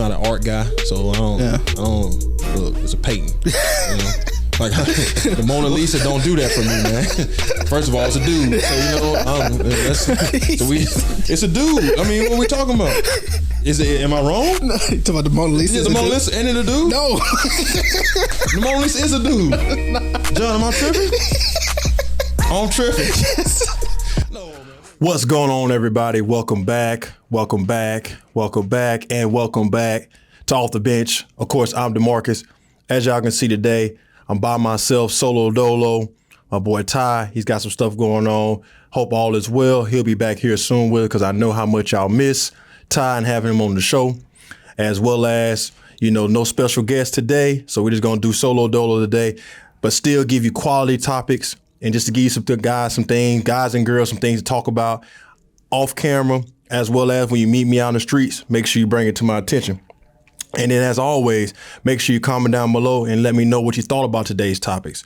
not an art guy, so I don't look, it's a painting. You know? Like the Mona Lisa don't do that for me, man. First of all, it's a dude, so it's a dude. I mean, what are we talking about? Am I wrong? No, you talking about the Mona Lisa? Is the Mona Lisa and it a dude? No. The Mona Lisa is a dude. John, am I tripping? I'm tripping. Yes. No, man. What's going on, everybody? Welcome back to Off the Bench. Of course, I'm DeMarcus. As y'all can see today, I'm by myself, solo dolo. My boy Ty, he's got some stuff going on. Hope all is well. He'll be back here soon with it because I know how much y'all miss Ty and having him on the show, as well as, no special guest today. So we're just going to do solo dolo today, but still give you quality topics and just to give you some guys and girls, some things to talk about off camera, as well as when you meet me out in the streets, make sure you bring it to my attention. And then as always, make sure you comment down below and let me know what you thought about today's topics.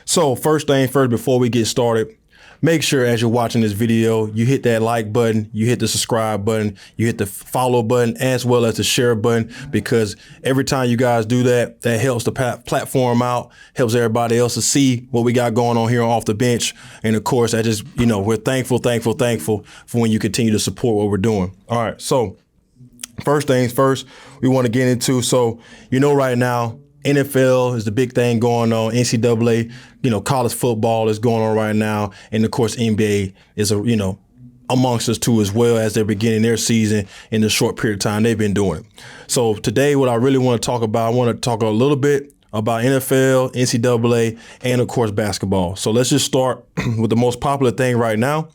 So first thing first, before we get started, make sure as you're watching this video, you hit that like button, you hit the subscribe button, you hit the follow button, as well as the share button, because every time you guys do that, that helps the platform out, helps everybody else to see what we got going on here on Off the Bench. And of course, I just, we're thankful for when you continue to support what we're doing. All right, so first things first, we want to get into, right now, NFL is the big thing going on. NCAA, college football is going on right now. And of course, NBA is, amongst us too, as well as they're beginning their season in the short period of time they've been doing. So today, what I really want to talk about, I want to talk a little bit about NFL, NCAA, and of course, basketball. So let's just start with the most popular thing right now.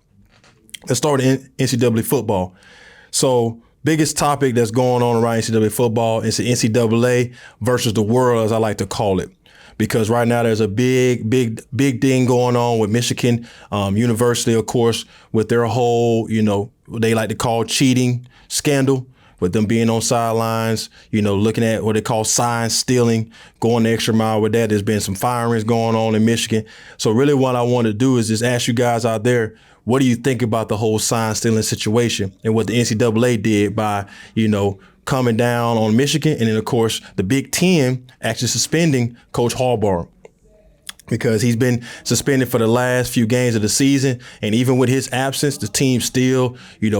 Let's start in NCAA football. So biggest topic that's going on around NCAA football is the NCAA versus the world, as I like to call it. Because right now there's a big thing going on with Michigan University, of course, with their whole, they like to call cheating scandal, with them being on sidelines, looking at what they call sign stealing, going the extra mile with that. There's been some firings going on in Michigan. So really what I want to do is just ask you guys out there, what do you think about the whole sign stealing situation and what the NCAA did by, coming down on Michigan, and then of course the Big Ten actually suspending Coach Harbaugh, because he's been suspended for the last few games of the season, and even with his absence, the team's still,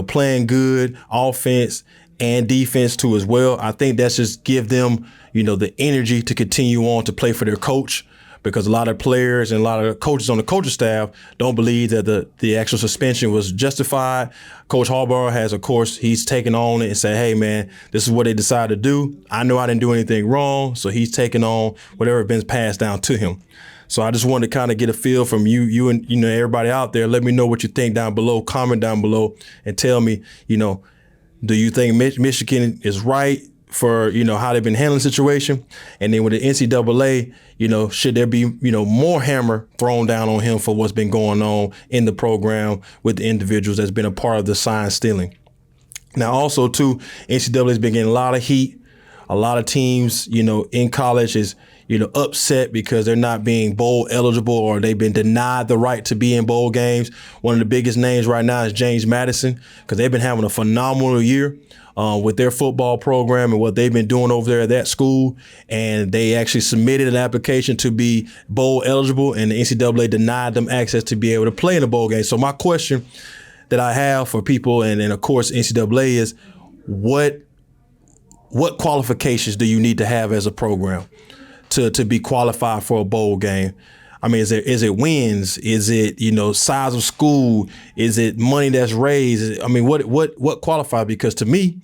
playing good offense and defense too as well. I think that's just give them, the energy to continue on to play for their coach. Because a lot of players and a lot of coaches on the coaching staff don't believe that the actual suspension was justified. Coach Harbaugh has, of course, he's taken on it and said, hey, man, this is what they decided to do. I know I didn't do anything wrong. So he's taking on whatever has been passed down to him. So I just wanted to kind of get a feel from you and, everybody out there. Let me know what you think down below. Comment down below and tell me, do you think Michigan is right for, how they've been handling the situation? And then with the NCAA, should there be, more hammer thrown down on him for what's been going on in the program with the individuals that's been a part of the sign stealing? Now, also, too, NCAA has been getting a lot of heat. A lot of teams, in college is, upset because they're not being bowl eligible, or they've been denied the right to be in bowl games. One of the biggest names right now is James Madison, because they've been having a phenomenal year with their football program and what they've been doing over there at that school. And they actually submitted an application to be bowl eligible, and the NCAA denied them access to be able to play in the bowl game. So my question that I have for people, and of course NCAA, is what qualifications do you need to have as a program to be qualified for a bowl game? I mean, is it wins? Is it, size of school? Is it money that's raised? I mean, what qualifies? Because to me,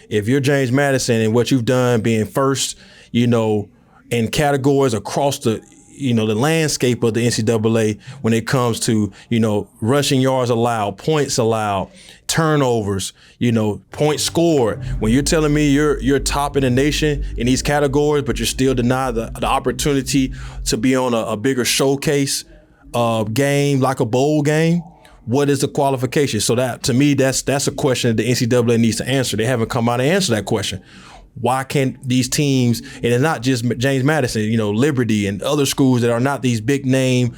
if you're James Madison and what you've done being first, in categories across the landscape of the NCAA when it comes to, rushing yards allowed, points allowed, turnovers, points scored. When you're telling me you're top in the nation in these categories, but you're still denied the opportunity to be on a bigger showcase game like a bowl game, what is the qualification? So that, to me, that's a question that the NCAA needs to answer. They haven't come out and answered that question. Why can't these teams, and it's not just James Madison, Liberty and other schools that are not these big name,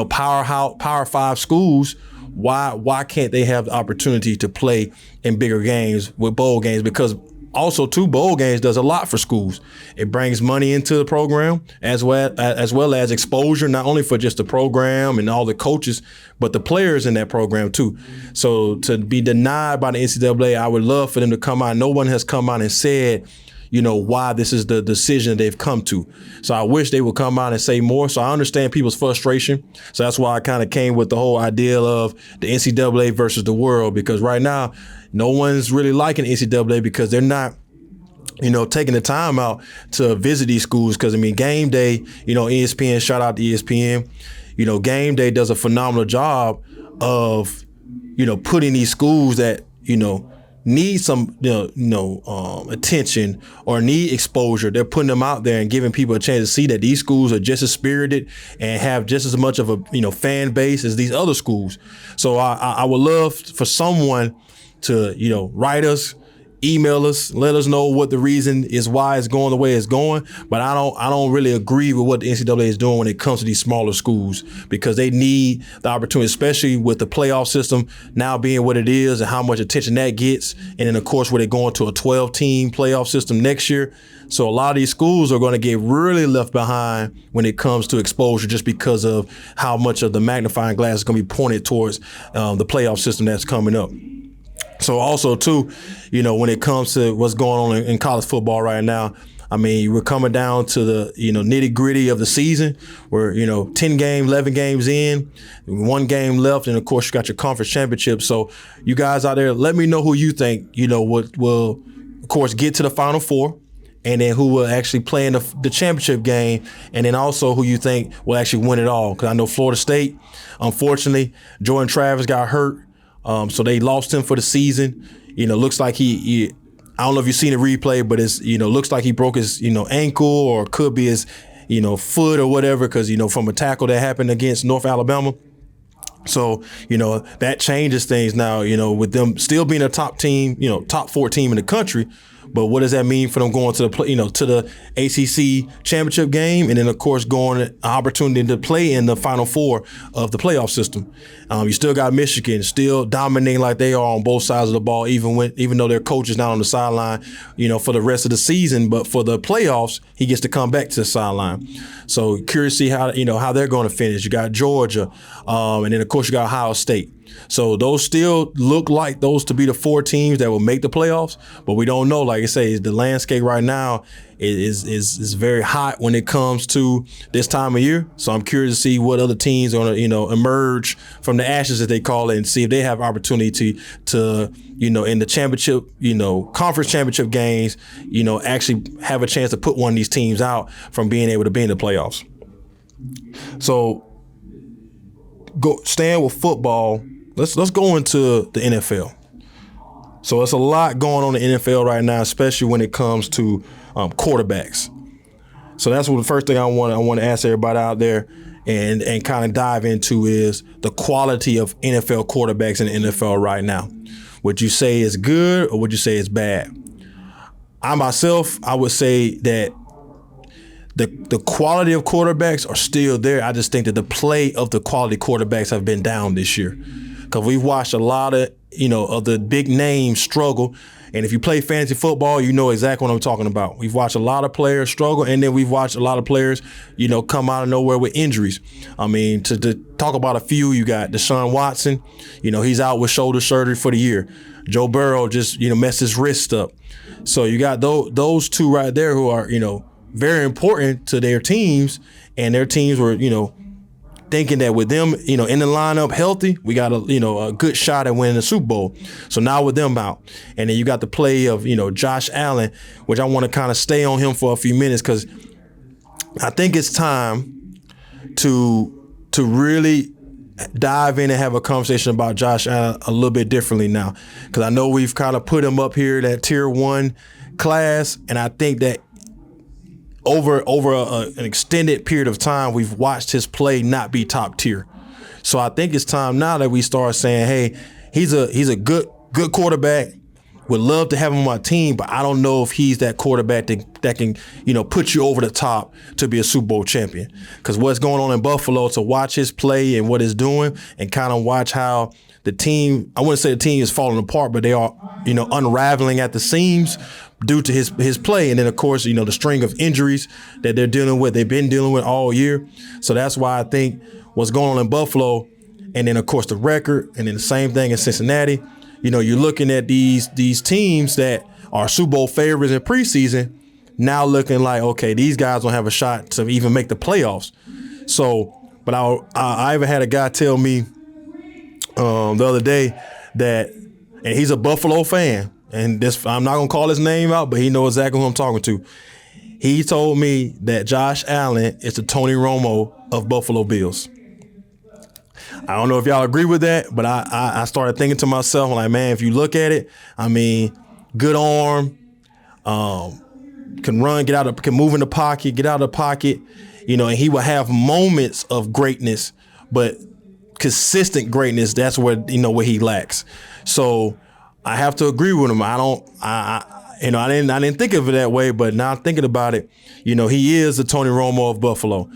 Power 5 schools, why can't they have the opportunity to play in bigger games with bowl games? Because Also, too, bowl games does a lot for schools. It brings money into the program as well as exposure, not only for just the program and all the coaches, but the players in that program too. So to be denied by the NCAA, I would love for them to come out. No one has come out and said, why this is the decision they've come to. So I wish they would come out and say more. So I understand people's frustration. So that's why I kind of came with the whole idea of the NCAA versus the world, because right now, no one's really liking NCAA because they're not, taking the time out to visit these schools. Because, game day, ESPN, shout out to ESPN, game day does a phenomenal job of, putting these schools that, need some, attention or need exposure. They're putting them out there and giving people a chance to see that these schools are just as spirited and have just as much of a, fan base as these other schools. So I would love for someone to, write us, email us, let us know what the reason is why it's going the way it's going. But I don't really agree with what the NCAA is doing when it comes to these smaller schools, because they need the opportunity, especially with the playoff system now being what it is and how much attention that gets. And then, of course, where they're going to a 12-team playoff system next year. So a lot of these schools are going to get really left behind when it comes to exposure, just because of how much of the magnifying glass is going to be pointed towards the playoff system that's coming up. So also, too, when it comes to what's going on in college football right now, we're coming down to the, nitty gritty of the season. We're, 10 games, 11 games in, 1 game left. And, of course, you got your conference championship. So you guys out there, let me know who you think, will, of course, get to the Final Four. And then who will actually play in the championship game. And then also who you think will actually win it all. Because I know Florida State, unfortunately, Jordan Travis got hurt. So they lost him for the season. Looks like he I don't know if you've seen the replay, but it's, looks like he broke his, ankle, or could be his, foot or whatever, because, from a tackle that happened against North Alabama. So, that changes things now, with them still being a top team, top 4 team in the country. But what does that mean for them going to the, to the ACC championship game, and then of course going an opportunity to play in the Final Four of the playoff system? You still got Michigan still dominating like they are on both sides of the ball, even though their coach is not on the sideline, for the rest of the season. But for the playoffs, he gets to come back to the sideline. So curious to see how they're going to finish. You got Georgia, and then of course you got Ohio State. So those still look like those to be the 4 teams that will make the playoffs, but we don't know. Like I say, the landscape right now is very hot when it comes to this time of year. So I'm curious to see what other teams are going to, emerge from the ashes, as they call it, and see if they have opportunity to in the championship, conference championship games, actually have a chance to put one of these teams out from being able to be in the playoffs. So staying with football, let's go into the NFL. So there's a lot going on in the NFL right now, especially when it comes to quarterbacks. So that's what the first thing I want to ask everybody out there and kind of dive into is the quality of NFL quarterbacks in the NFL right now. Would you say it's good, or would you say it's bad? I would say that the quality of quarterbacks are still there. I just think that the play of the quality quarterbacks have been down this year, because we've watched a lot of of the big names struggle. And if you play fantasy football, you know exactly what I'm talking about. We've watched a lot of players struggle, and then we've watched a lot of players, come out of nowhere with injuries. To talk about a few, you got Deshaun Watson. He's out with shoulder surgery for the year. Joe Burrow just, messed his wrist up. So you got those two right there who are, very important to their teams, and their teams were, thinking that with them, in the lineup healthy, we got a good shot at winning the Super Bowl. So now with them out, and then you got the play of, Josh Allen, which I want to kind of stay on him for a few minutes, because I think it's time to really dive in and have a conversation about Josh Allen a little bit differently now, because I know we've kind of put him up here in that tier 1 class, and I think that over an extended period of time, we've watched his play not be top tier. So I think it's time now that we start saying, hey, he's a good quarterback. Would love to have him on my team, but I don't know if he's that quarterback that can, put you over the top to be a Super Bowl champion. Because what's going on in Buffalo, to watch his play and what he's doing, and kind of watch how the team, I wouldn't say the team is falling apart, but they are, unraveling at the seams due to his play. And then, of course, the string of injuries that they've been dealing with all year. So that's why I think what's going on in Buffalo, and then, of course, the record, and then the same thing in Cincinnati. You're looking at these teams that are Super Bowl favorites in preseason, now looking like, okay, these guys don't have a shot to even make the playoffs. So, but I even had a guy tell me the other day that, and he's a Buffalo fan, and I'm not gonna call his name out, but he knows exactly who I'm talking to. He told me that Josh Allen is the Tony Romo of Buffalo Bills. I don't know if y'all agree with that, but I started thinking to myself, like, man, if you look at it, I mean, good arm, can run, can move in the pocket, get out of the pocket, and he will have moments of greatness, but consistent greatness, that's where he lacks. So I have to agree with him. I didn't think of it that way, but now thinking about it, he is the Tony Romo of Buffalo.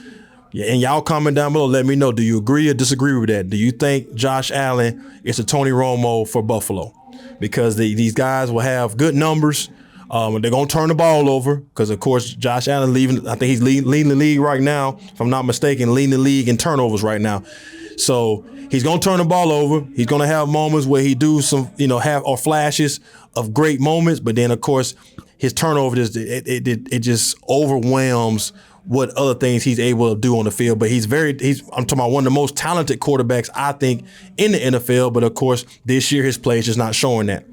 And y'all comment down below, let me know, do you agree or disagree with that? Do you think Josh Allen is the Tony Romo for Buffalo? Because these guys will have good numbers. They're going to turn the ball over because, of course, Josh Allen I think he's leading the league right now, if I'm not mistaken, leading the league in turnovers right now. So he's going to turn the ball over. He's going to have moments where he do some, or flashes of great moments. But then, of course, his turnover, it just overwhelms what other things he's able to do on the field. But I'm talking about one of the most talented quarterbacks, I think, in the NFL. But, of course, this year his play is just not showing that.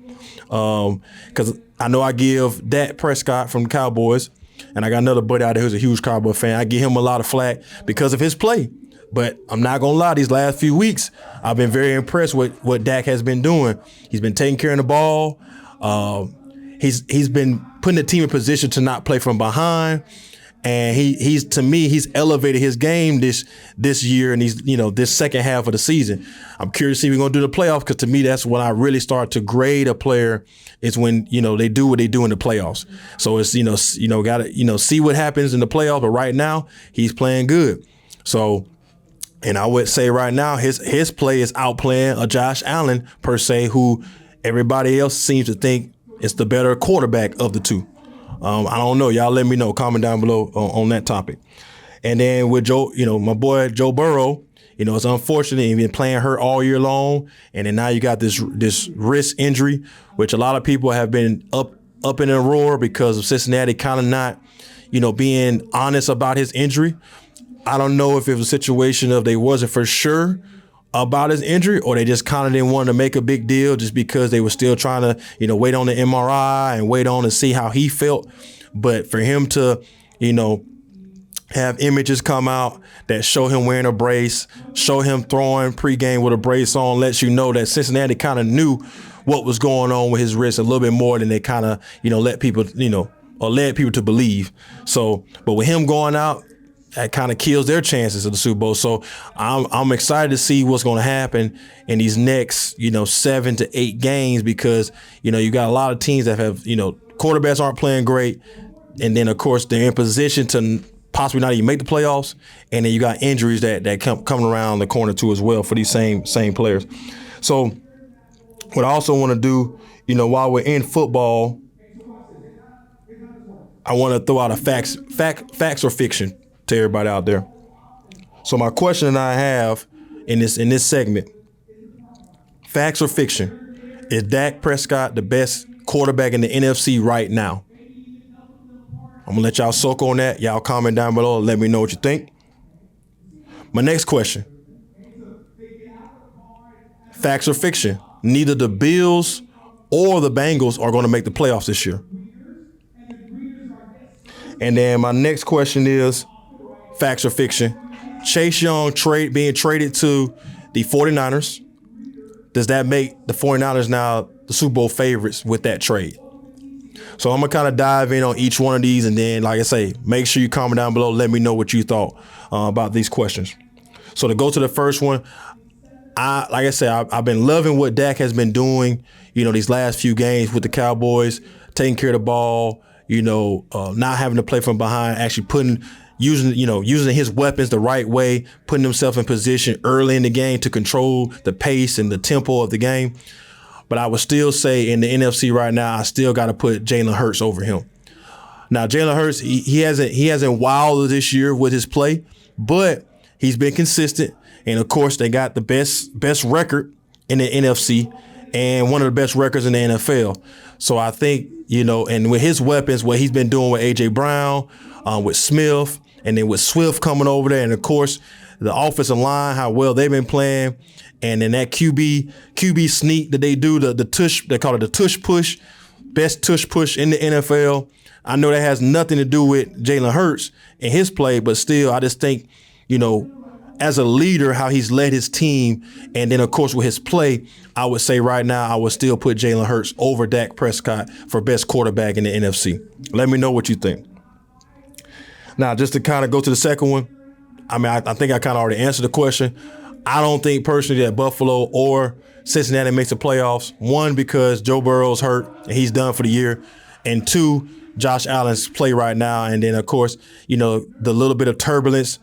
Because I know I give Dak Prescott from the Cowboys, and I got another buddy out there who's a huge Cowboy fan. I give him a lot of flack because of his play. But I'm not going to lie, these last few weeks, I've been very impressed with what Dak has been doing. He's been taking care of the ball. He's been putting the team in position to not play from behind. And he's elevated his game this year, and this second half of the season. I'm curious to see if we're gonna do the playoffs, because to me that's when I really start to grade a player, is when they do what they do in the playoffs. So it's gotta see what happens in the playoffs. But right now he's playing good. So, and I would say right now his play is outplaying a Josh Allen per se, who everybody else seems to think is the better quarterback of the two. I don't know. Y'all let me know. Comment down below on that topic. And then with Joe, my boy Joe Burrow, it's unfortunate. He's been playing hurt all year long. And then now you got this wrist injury, which a lot of people have been up in a roar because of Cincinnati kind of not, being honest about his injury. I don't know if it was a situation of they wasn't for sure about his injury, or they just kind of didn't want to make a big deal just because they were still trying to, wait on the MRI and wait on to see how he felt. But for him to, have images come out that show him wearing a brace, show him throwing pregame with a brace on, lets you know that Cincinnati kind of knew what was going on with his wrist a little bit more than they kind of, let people, or led people to believe. So, but with him going out, that kind of kills their chances of the Super Bowl. So I'm excited to see what's going to happen in these next, 7 to 8 games, because, you got a lot of teams that have, quarterbacks aren't playing great. And then, of course, they're in position to possibly not even make the playoffs. And then you got injuries that coming around the corner too as well for these same players. So what I also want to do, while we're in football, I want to throw out a facts or fiction to everybody out there. So my question that I have in this segment, facts or fiction, is Dak Prescott the best quarterback in the NFC right now? I'm gonna let y'all soak on that. Y'all comment down below and let me know what you think. My next question, facts or fiction, neither the Bills or the Bengals are going to make the playoffs this year. And then my next question is, facts or fiction, Chase Young being traded to the 49ers. Does that make the 49ers now the Super Bowl favorites with that trade? So I'm going to kind of dive in on each one of these. And then, like I say, make sure you comment down below. Let me know what you thought about these questions. So to go to the first one, I've been loving what Dak has been doing, these last few games with the Cowboys, taking care of the ball, not having to play from behind, actually putting using his weapons the right way, putting himself in position early in the game to control the pace and the tempo of the game. But I would still say in the NFC right now, I still got to put Jalen Hurts over him. Now, Jalen Hurts, he hasn't wowed this year with his play, but he's been consistent. And of course, they got the best record in the NFC and one of the best records in the NFL. So I think, and with his weapons, what he's been doing with A.J. Brown, with Smith, and then with Swift coming over there, and of course, the offensive line, how well they've been playing, and then that QB sneak that they do, the tush, they call it the tush push, best tush push in the NFL. I know that has nothing to do with Jalen Hurts and his play, but still, I just think, as a leader, how he's led his team, and then, of course, with his play, I would say right now I would still put Jalen Hurts over Dak Prescott for best quarterback in the NFC. Let me know what you think. Now, just to kind of go to the second one, I think I kind of already answered the question. I don't think personally that Buffalo or Cincinnati makes the playoffs. One, because Joe Burrow's hurt and he's done for the year. And two, Josh Allen's play right now. And then, of course, the little bit of turbulence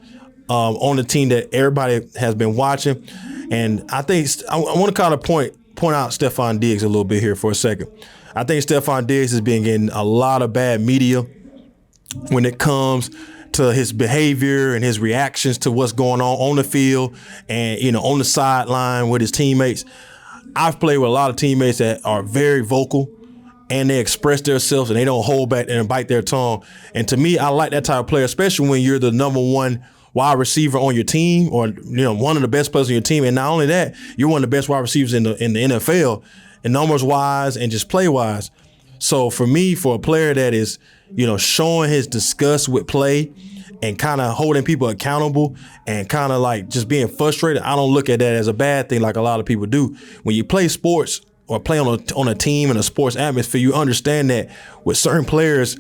on the team that everybody has been watching. And I think I want to kind of point out Stephon Diggs a little bit here for a second. I think Stephon Diggs has been getting a lot of bad media when it comes to his behavior and his reactions to what's going on the field and, on the sideline with his teammates. I've played with a lot of teammates that are very vocal and they express themselves and they don't hold back and bite their tongue. And to me, I like that type of player, especially when you're the number one wide receiver on your team or, one of the best players on your team. And not only that, you're one of the best wide receivers in the NFL, and numbers wise and just play wise. So for me, for a player that is, showing his disgust with play and kind of holding people accountable and kind of like just being frustrated, I don't look at that as a bad thing like a lot of people do. When you play sports or play on a team in a sports atmosphere, you understand that with certain players,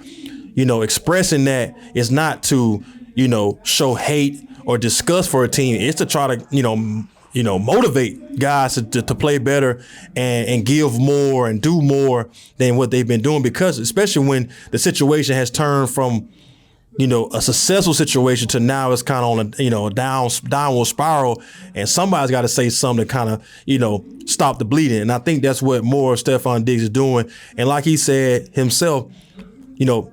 expressing that is not to, show hate or disgust for a team. It's to try to, motivate guys to play better and give more and do more than what they've been doing, because especially when the situation has turned from, a successful situation to now it's kind of on a, downward spiral, and somebody's got to say something to kind of, stop the bleeding. And I think that's what more Stephon Diggs is doing. And like he said himself,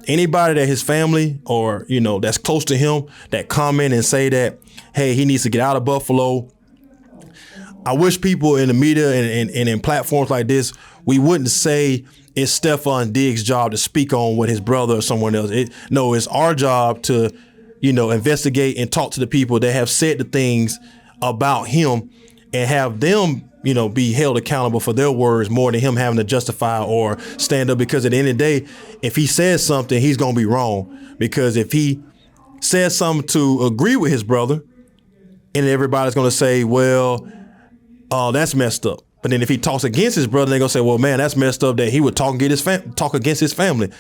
anybody that his family or, that's close to him that comment and say that, hey, he needs to get out of Buffalo. I wish people in the media and in platforms like this, we wouldn't say it's Stephon Diggs' job to speak on what his brother or someone else. It's our job to, investigate and talk to the people that have said the things about him and have them, be held accountable for their words more than him having to justify or stand up. Because at the end of the day, if he says something, he's going to be wrong. Because if he says something to agree with his brother, and everybody's going to say, well, that's messed up. But then if he talks against his brother, they're going to say, well, man, that's messed up that he would talk against his family.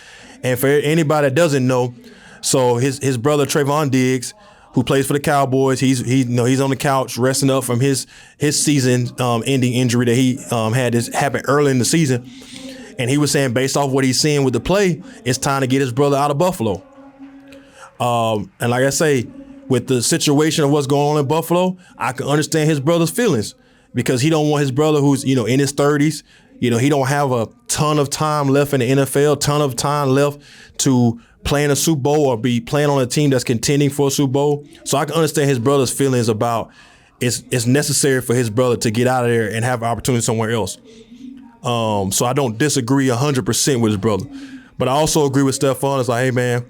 And for anybody that doesn't know, so his brother Trayvon Diggs, who plays for the Cowboys, he's on the couch resting up from his season ending injury that he had happen early in the season. And he was saying, based off what he's seeing with the play, it's time to get his brother out of Buffalo. And like I say, with the situation of what's going on in Buffalo, I can understand his brother's feelings, because he don't want his brother who's, in his 30s, he don't have a ton of time left in the NFL, ton of time left to play in a Super Bowl or be playing on a team that's contending for a Super Bowl. So I can understand his brother's feelings about it's necessary for his brother to get out of there and have an opportunity somewhere else. So I don't disagree 100% with his brother. But I also agree with Stephon. It's like, hey, man,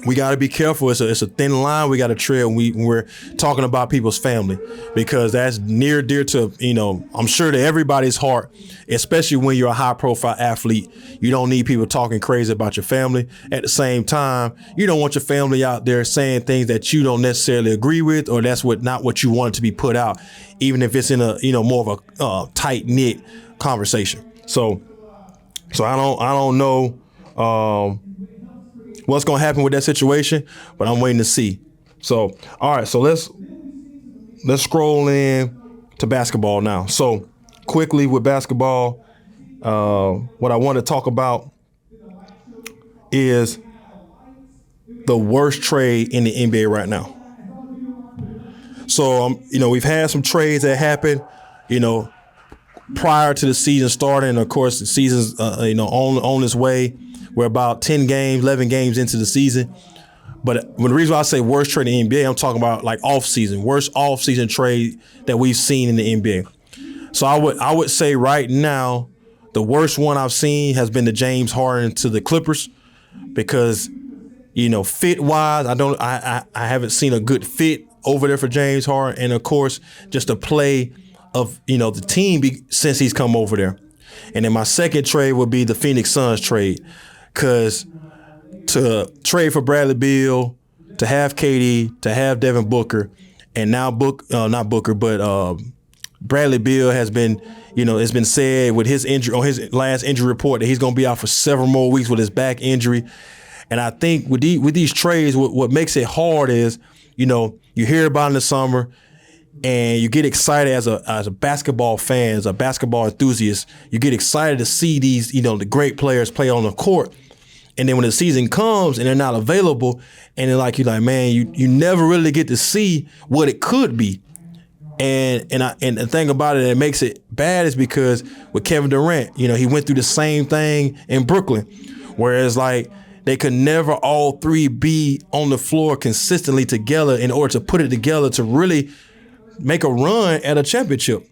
we got to be careful. It's a thin line we got to tread when we're talking about people's family, because that's near dear to, I'm sure to everybody's heart, especially when you're a high profile athlete. You don't need people talking crazy about your family. At the same time, you don't want your family out there saying things that you don't necessarily agree with, or that's not what you want it to be put out, even if it's in a, more of a tight knit conversation. So I don't know, what's going to happen with that situation, but I'm waiting to see. So, all right, so let's scroll in to basketball now. So quickly with basketball, what I want to talk about is the worst trade in the NBA right now. So, we've had some trades that happened, prior to the season starting. And of course, the season's, on its way. We're about 10 games, 11 games into the season. But the reason why I say worst trade in the NBA, I'm talking about like off-season, worst off-season trade that we've seen in the NBA. So I would say right now, the worst one I've seen has been the James Harden to the Clippers, because, fit-wise, I haven't seen a good fit over there for James Harden, and of course, just the play of the team since he's come over there. And then my second trade would be the Phoenix Suns trade, because to trade for Bradley Beal, to have KD, to have Devin Booker, and now Bradley Beal has been, it's been said with his injury on his last injury report that he's going to be out for several more weeks with his back injury. And I think with these trades, what makes it hard is, you hear about it in the summer and you get excited as a basketball fan, as a basketball enthusiast. You get excited to see these, the great players play on the court. And then when the season comes and they're not available, and then you're like, man, you never really get to see what it could be. And the thing about it that makes it bad is because with Kevin Durant, he went through the same thing in Brooklyn, whereas they could never all three be on the floor consistently together in order to put it together to really make a run at a championship.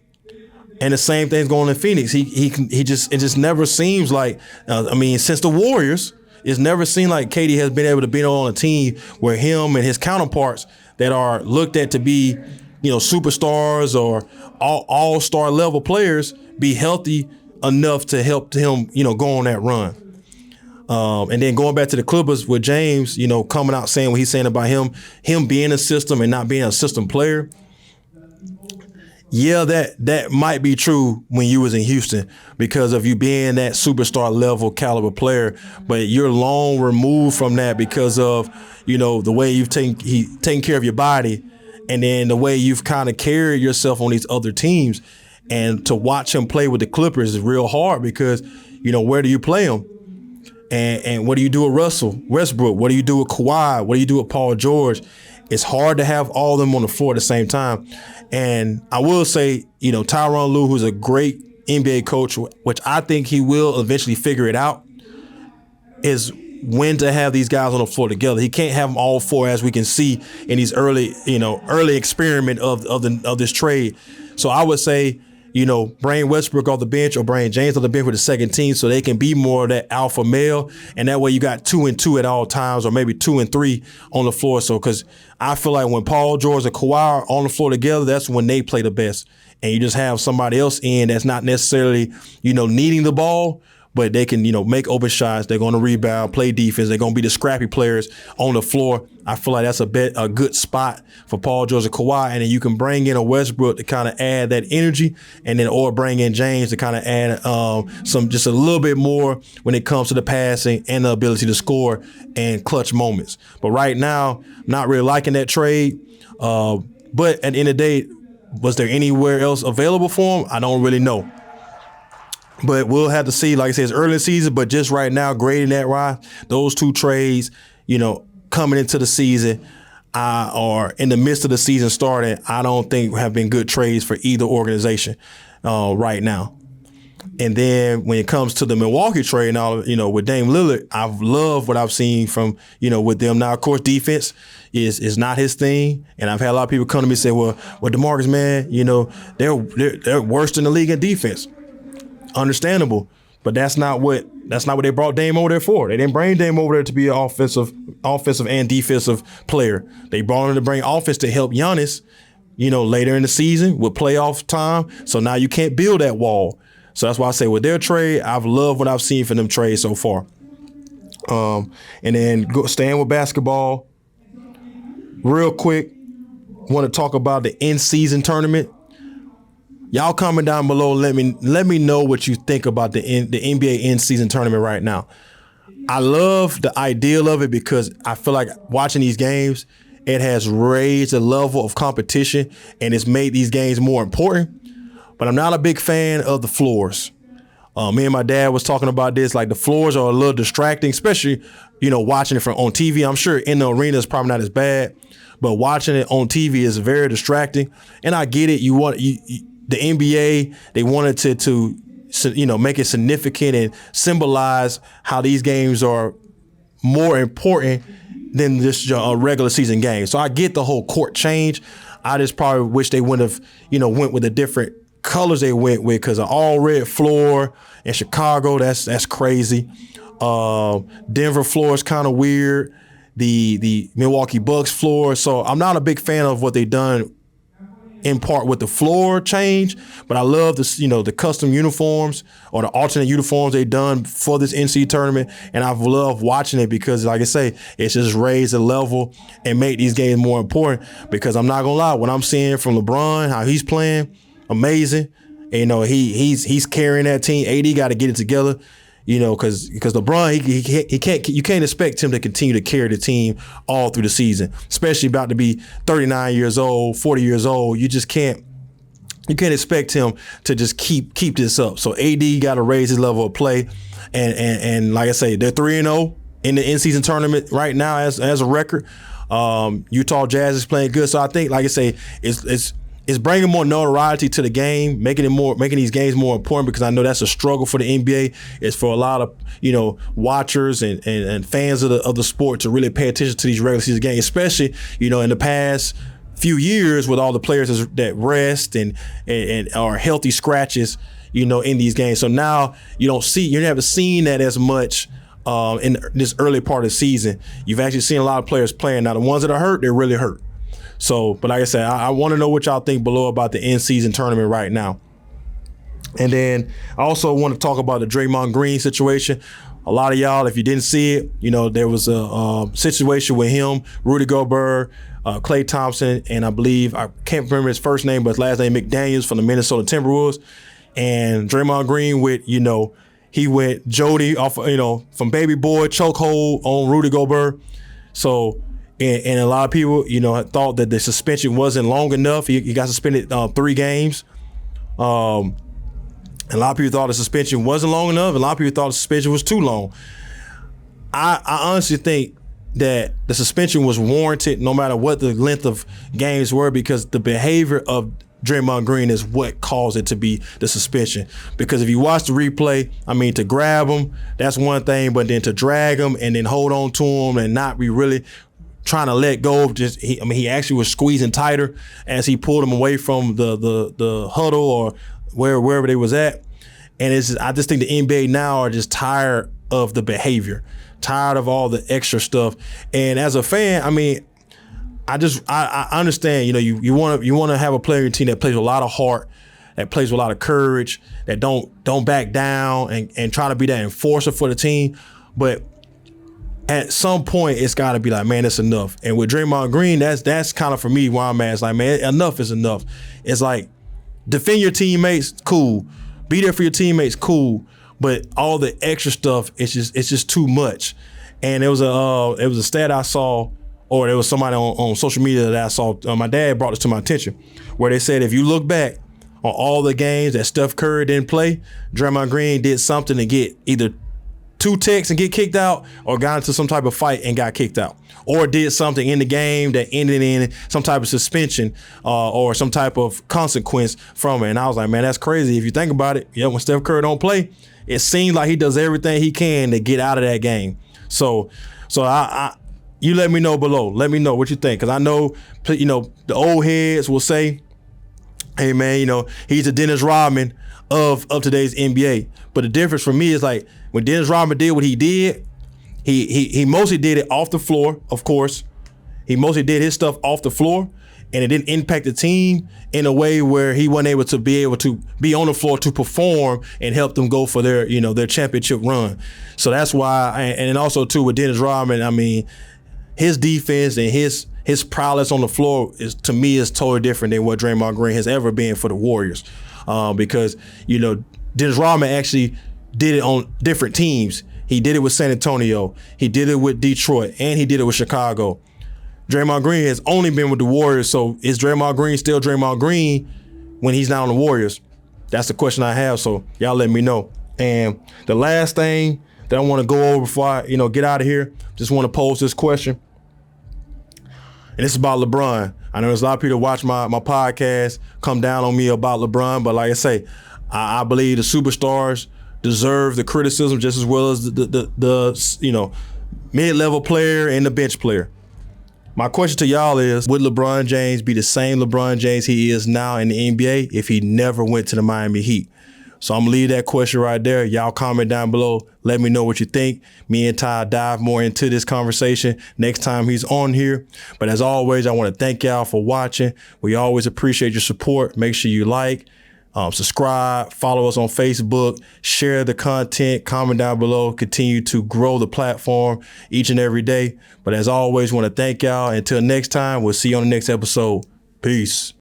And the same thing's going on in Phoenix. It just never seems like, since the Warriors, it's never seemed like KD has been able to be on a team where him and his counterparts that are looked at to be, superstars or all-star level players be healthy enough to help him, go on that run. And then going back to the Clippers with James, coming out saying what he's saying about him being a system and not being a system player. Yeah, that might be true when you was in Houston because of you being that superstar level caliber player, but you're long removed from that because of, the way you've taken care of your body, and then the way you've kind of carried yourself on these other teams. And to watch him play with the Clippers is real hard because, where do you play him? And what do you do with Russell Westbrook? What do you do with Kawhi? What do you do with Paul George? It's hard to have all of them on the floor at the same time. And I will say, Tyronn Lue, who's a great NBA coach, which I think he will eventually figure it out, is when to have these guys on the floor together. He can't have them all four, as we can see in these early experiment of this trade. So I would say, bring Westbrook off the bench or bring James off the bench with the second team so they can be more of that alpha male. And that way you got 2 and 2 at all times, or maybe 2 and 3 on the floor. So, because I feel like when Paul George and Kawhi are on the floor together, that's when they play the best. And you just have somebody else in that's not necessarily, needing the ball, but they can, make open shots. They're going to rebound, play defense. They're going to be the scrappy players on the floor. I feel like that's a good spot for Paul George and Kawhi. And then you can bring in a Westbrook to kind of add that energy, and then or bring in James to kind of add just a little bit more when it comes to the passing and the ability to score and clutch moments. But right now, not really liking that trade. But at the end of the day, was there anywhere else available for him? I don't really know. But we'll have to see. Like I said, it's early in the season, but just right now, grading that right, those two trades, coming into the season or in the midst of the season starting, I don't think have been good trades for either organization right now. And then when it comes to the Milwaukee trade, now, with Dame Lillard, I've loved what I've seen from, with them. Now, of course, defense is not his thing. And I've had a lot of people come to me and say, well, DeMarcus, man, they're worse than the league in defense. Understandable, but that's not what they brought Dame over there for. They didn't bring Dame over there to be an offensive and defensive player. They brought him to bring offense to help Giannis, later in the season with playoff time. So now you can't build that wall. So that's why I say with their trade, I've loved what I've seen from them trades so far. And then staying with basketball, real quick, want to talk about the in-season tournament. Y'all comment down below. Let me know what you think about the NBA in-season tournament right now. I love the ideal of it because I feel like watching these games, it has raised the level of competition and it's made these games more important. But I'm not a big fan of the floors. Me and my dad was talking about this. Like, the floors are a little distracting, especially watching it on TV. I'm sure in the arena is probably not as bad, but watching it on TV is very distracting. And I get it. The NBA, they wanted to make it significant and symbolize how these games are more important than just a regular season game. So I get the whole court change. I just probably wish they wouldn't have, went with the different colors they went with, because an all red floor in Chicago, that's crazy. Denver floor is kind of weird. The Milwaukee Bucks floor. So I'm not a big fan of what they've done in part with the floor change, but I love the custom uniforms or the alternate uniforms they've done for this NCAA tournament, and I've loved watching it because, like I say, it's just raised the level and made these games more important. Because I'm not gonna lie, what I'm seeing from LeBron, how he's playing, amazing. And, he's carrying that team. AD got to get it together. Because LeBron, you can't expect him to continue to carry the team all through the season, especially about to be 39 years old, 40 years old. You can't expect him to just keep this up. So AD got to raise his level of play, and like I say, they're 3-0 in the in-season tournament right now as a record. Utah Jazz is playing good, so I think, like I say, it's bringing more notoriety to the game, making these games more important, because I know that's a struggle for the NBA. It's for a lot of watchers and fans of the sport to really pay attention to these regular season games, especially in the past few years with all the players that rest and are healthy scratches in these games. So now you haven't seen that as much in this early part of the season. You've actually seen a lot of players playing. Now the ones that are hurt, they're really hurt. So, but like I said, I want to know what y'all think below about the in-season tournament right now. And then I also want to talk about the Draymond Green situation. A lot of y'all, if you didn't see it, there was a situation with him, Rudy Gobert, Klay Thompson, and I can't remember his first name, but his last name McDaniels from the Minnesota Timberwolves. And Draymond Green he went Jody off, from baby boy chokehold on Rudy Gobert. So, and a lot of people, thought that the suspension wasn't long enough. He got suspended 3 games. A lot of people thought the suspension wasn't long enough. A lot of people thought the suspension was too long. I honestly think that the suspension was warranted no matter what the length of games were, because the behavior of Draymond Green is what caused it to be the suspension. Because if you watch the replay, to grab him, that's one thing, but then to drag him and then hold on to him and not be really trying to let go of he actually was squeezing tighter as he pulled him away from the huddle or wherever they was at. And I just think the NBA now are just tired of the behavior, tired of all the extra stuff. And as a fan, I understand, you want to have a player in your team that plays with a lot of heart, that plays with a lot of courage, that don't back down and try to be that enforcer for the team. But at some point, it's got to be like, man, that's enough. And with Draymond Green, that's kind of for me where I'm at. It's like, man, enough is enough. It's like, defend your teammates, cool. Be there for your teammates, cool. But all the extra stuff, it's just too much. And it was a stat I saw, or there was somebody on social media that I saw. My dad brought this to my attention, where they said if you look back on all the games that Steph Curry didn't play, Draymond Green did something to get either 2 ticks and get kicked out, or got into some type of fight and got kicked out, or did something in the game that ended in some type of suspension or some type of consequence from it. And I was like, man, that's crazy. If you think about it, when Steph Curry don't play, it seems like he does everything he can to get out of that game. So you let me know below. Let me know what you think, because I know, the old heads will say, hey, man, he's the Dennis Rodman of today's NBA. But the difference for me is, like, when Dennis Rodman did what he did, he mostly did it off the floor, of course. He mostly did his stuff off the floor, and it didn't impact the team in a way where he wasn't able to be on the floor to perform and help them go for their championship run. So that's why, and also too with Dennis Rodman, his defense and his prowess on the floor is totally different than what Draymond Green has ever been for the Warriors. Because Dennis Rodman actually did it on different teams. He did it with San Antonio, he did it with Detroit, and he did it with Chicago. Draymond Green has only been with the Warriors, so is Draymond Green still Draymond Green when he's not on the Warriors? That's the question I have, so y'all let me know. And the last thing that I want to go over before I, get out of here. Just want to pose this question. And it's about LeBron. I know there's a lot of people that watch my podcast come down on me about LeBron, but like I say, I believe the superstars deserve the criticism just as well as the mid-level player and the bench player. My question to y'all is, would LeBron James be the same LeBron James he is now in the NBA if he never went to the Miami Heat? So I'm gonna leave that question right there. Y'all comment down below. Let me know what you think. Me and Ty dive more into this conversation next time he's on here. But as always, I want to thank y'all for watching. We always appreciate your support. Make sure you like, subscribe, follow us on Facebook, share the content, comment down below, continue to grow the platform each and every day. But as always, want to thank y'all. Until next time, we'll see you on the next episode. Peace.